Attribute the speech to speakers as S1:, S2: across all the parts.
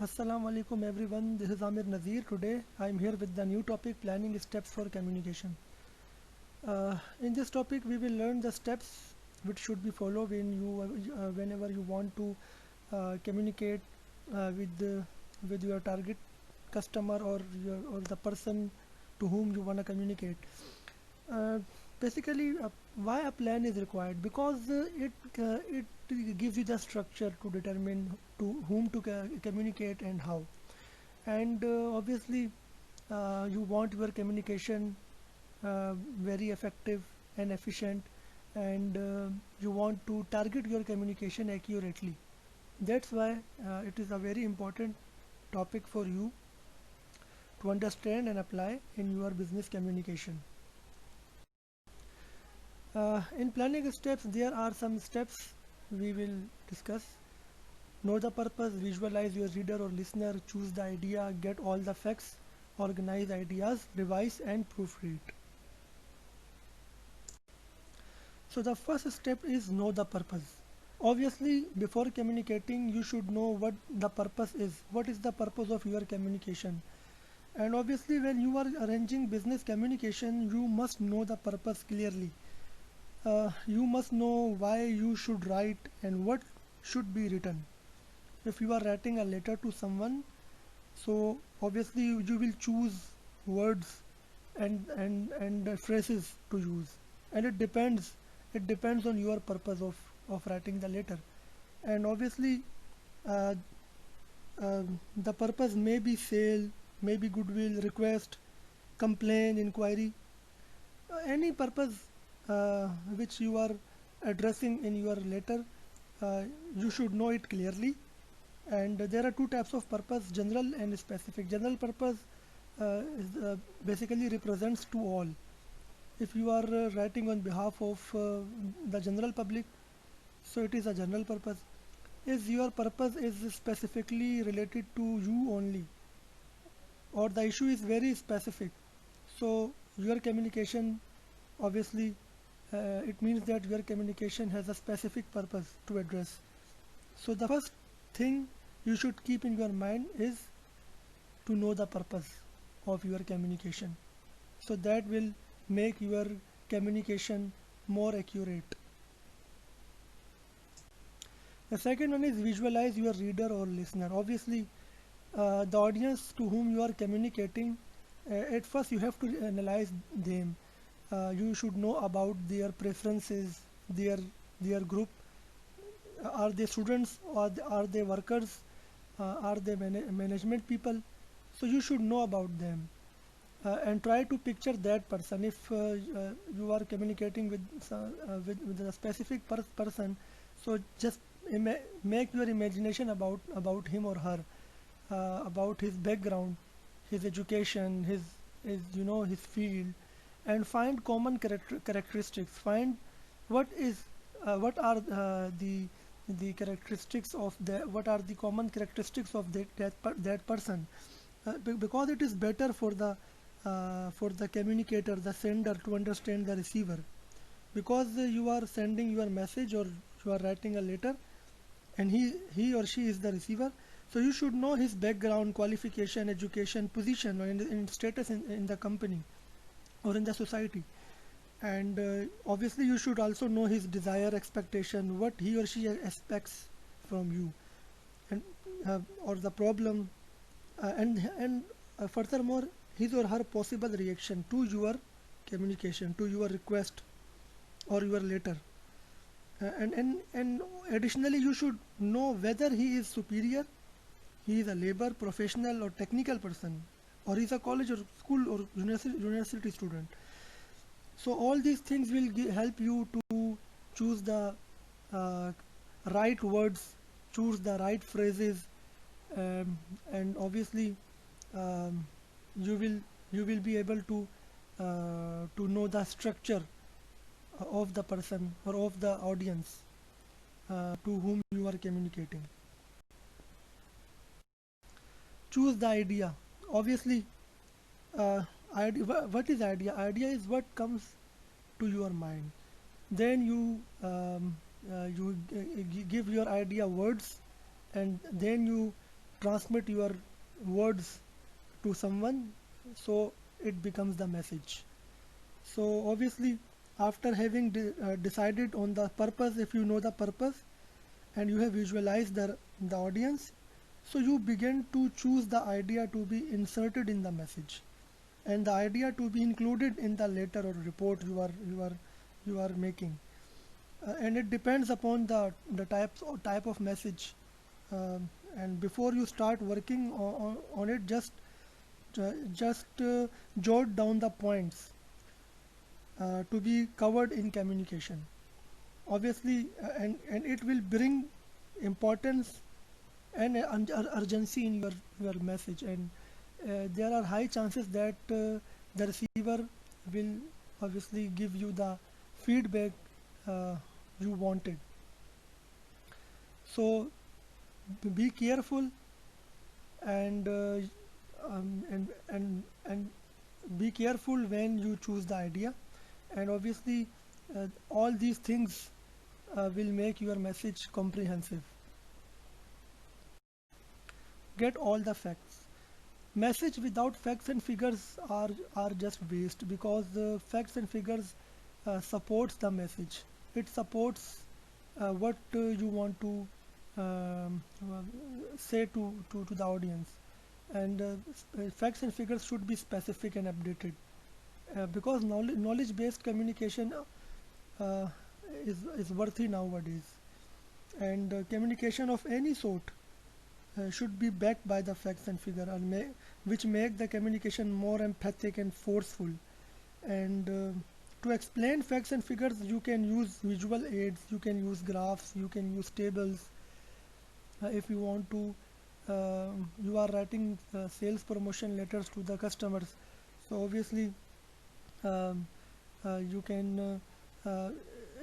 S1: Assalamu alaikum everyone, this is Amir Nazir. Today I am here with the new topic planning steps for communication. In this topic we will learn the steps which should be followed whenever you want to communicate with your target customer or the person to whom you want to communicate. Uh, basically, why a plan is required? Because it gives you the structure to determine to whom to communicate and how. And obviously, you want your communication very effective and efficient, and you want to target your communication accurately. That's why it is a very important topic for you to understand and apply in your business communication. In planning steps, there are some steps we will discuss. Know the purpose, visualize your reader or listener, choose the idea, get all the facts, organize ideas, revise and proofread. So the first step is know the purpose. Obviously, before communicating, you should know what the purpose is. What is the purpose of your communication? And obviously, when you are arranging business communication, you must know the purpose clearly. You must know why you should write and what should be written. If you are writing a letter to someone, so obviously you will choose words and phrases to use, and it depends on your purpose of writing the letter. And obviously uh, the purpose may be sale, maybe goodwill, request, complaint, inquiry, any purpose which you are addressing in your letter. uh, you should know it clearly. And there are two types of purpose: general and specific. General purpose basically represents to all. If you are writing on behalf of the general public, so it is a general purpose. If your purpose is specifically related to you only, or the issue is very specific, so your communication, obviously, it means that your communication has a specific purpose to address. So the first thing you should keep in your mind is to know the purpose of your communication, so that will make your communication more accurate. The second one is visualize your reader or listener. Obviously, the audience to whom you are communicating, at first you have to analyze them. You should know about their preferences, their group. Are they students, or are they workers? Are they management people? So you should know about them, and try to picture that person. If you are communicating with a specific person, so just make your imagination about him or her, about his background, his education, his field, and find common characteristics. Find what are the characteristics of the what are the common characteristics of that person, because it is better for the communicator, the sender, to understand the receiver, because you are sending your message or you are writing a letter, and he or she is the receiver. So you should know his background, qualification, education, position, or in status in the company or in the society. And obviously you should also know his desire, expectation, what he or she expects from you, and or the problem, and furthermore his or her possible reaction to your communication, to your request or your letter. And additionally you should know whether he is superior, he is a labor, professional or technical person, or he is a college or school or university student. So all these things will help you to choose the uh, right words, choose the right phrases, and obviously um, you will be able to know the structure of the person or of the audience to whom you are communicating. Choose the idea. Obviously, uh, what is idea? Idea is what comes to your mind. Then you give your idea words, and then you transmit your words to someone, so it becomes the message. So obviously, after having decided on the purpose, if you know the purpose and you have visualized the audience, so you begin to choose the idea to be inserted in the message and the idea to be included in the letter or report you are making. And it depends upon the type of message. And before you start working on it, just jot down the points to be covered in communication. Obviously, and it will bring importance and urgency in your message, and there are high chances that the receiver will obviously give you the feedback uh, you wanted. So be careful, and and be careful when you choose the idea, and obviously all these things will make your message comprehensive. Get all the facts. Message without facts and figures are just waste, because the facts and figures supports the message. It supports what you want to say to the audience, and facts and figures should be specific and updated, because knowledge based communication uh, is worthy nowadays, and communication of any sort should be backed by the facts and figure, which make the communication more emphatic and forceful. And to explain facts and figures, you can use visual aids, you can use graphs, you can use tables. If you want to, you are writing sales promotion letters to the customers, so obviously um, you can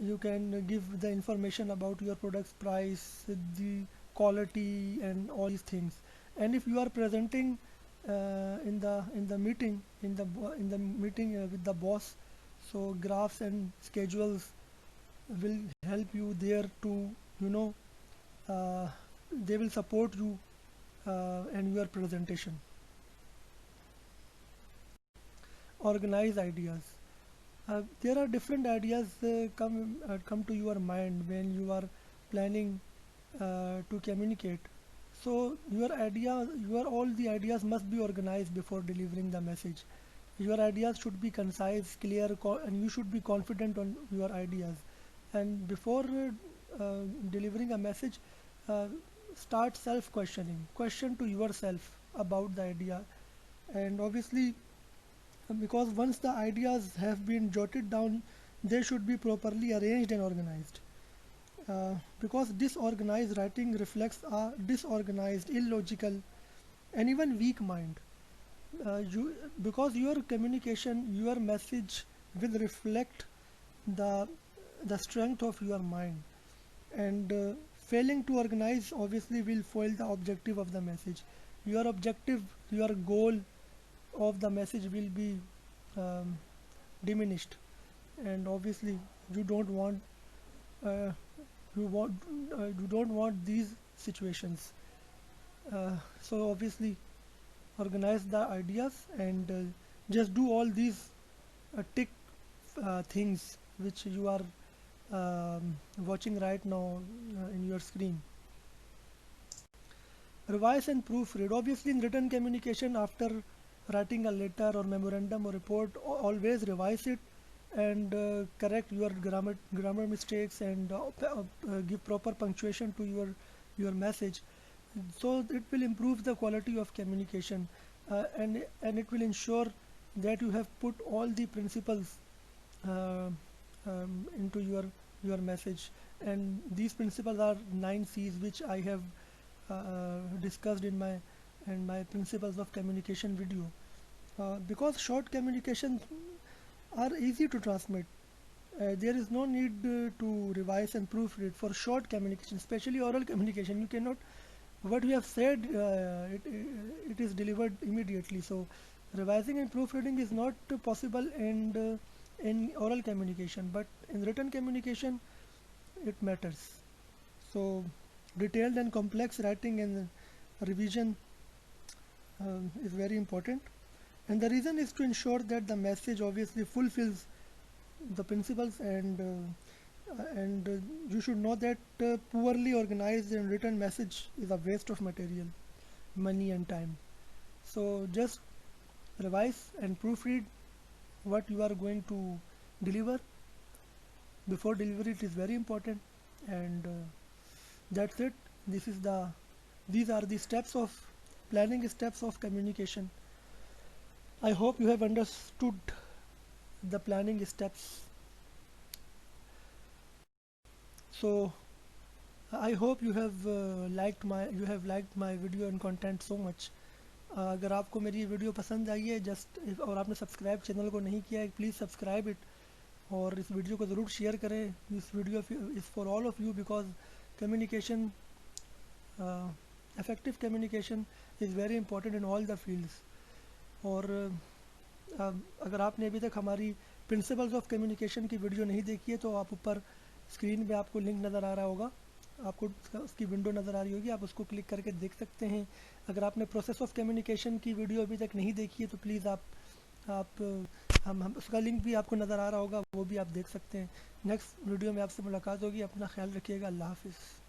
S1: you can give the information about your product's price, the quality, and all these things. And if you are presenting in the meeting, in the meeting with the boss, so graphs and schedules will help you there to, you know, uh, they will support you and your presentation. Organize ideas. There are different ideas come to your mind when you are planning to communicate. So your all the ideas must be organized before delivering the message. Your ideas should be concise, clear, and you should be confident on your ideas. And before delivering a message, uh, start self questioning. Question to yourself about the idea, and obviously because once the ideas have been jotted down, they should be properly arranged and organized. Because disorganized writing reflects a disorganized, illogical, and even weak mind. Because your communication, your message will reflect the the strength of your mind, and failing to organize obviously will foil the objective of the message. Your objective, your goal of the message will be um, diminished, and obviously you don't want uh, you don't want these situations. So obviously organize the ideas, and just do all these tick things which you are watching right now in your screen. Revise and proofread. Obviously, in written communication, after writing a letter or memorandum or report, always revise it and correct your grammar mistakes, and give proper punctuation to your message. So it will improve the quality of communication, and it will ensure that you have put all the principles uh, into your message. And these principles are 9 C's, which I have discussed in my principles of communication video. Because short communications are easy to transmit. There is no need to revise and proofread for short communication, especially oral communication. You cannot, what you have said, it is delivered immediately. So revising and proofreading is not possible in oral communication, but in written communication it matters. So detailed and complex writing and revision is very important, and the reason is to ensure that the message obviously fulfills the principles, and you should know that poorly organized and written message is a waste of material, money and time. So just revise and proofread what you are going to deliver. Before delivery it is very important, and that's it. These are the steps of planning, steps of communication. I hope you have understood the planning steps. So I hope you have liked my video and content so much. अगर आपको मेरी video पसंद आई है और आपने subscribe channel को नहीं किया है, प्लीज़ सब्सक्राइब इट, और इस वीडियो को ज़रूर शेयर करें. This video is for all of you, because communication, effective communication is very important in all the fields. और अगर आपने अभी तक हमारी प्रिंसिपल्स ऑफ कम्युनिकेशन की वीडियो नहीं देखी है तो आप ऊपर स्क्रीन पे आपको लिंक नज़र आ रहा होगा, आपको उसकी विंडो नज़र आ रही होगी, आप उसको क्लिक करके देख सकते हैं. अगर आपने प्रोसेस ऑफ कम्युनिकेशन की वीडियो अभी तक नहीं देखी है तो प्लीज़ आप हम उसका लिंक भी आपको नज़र आ रहा होगा, वो भी आप देख सकते हैं. नेक्स्ट वीडियो में आपसे मुलाकात होगी. अपना ख्याल रखिएगा. अल्लाह हाफिज़.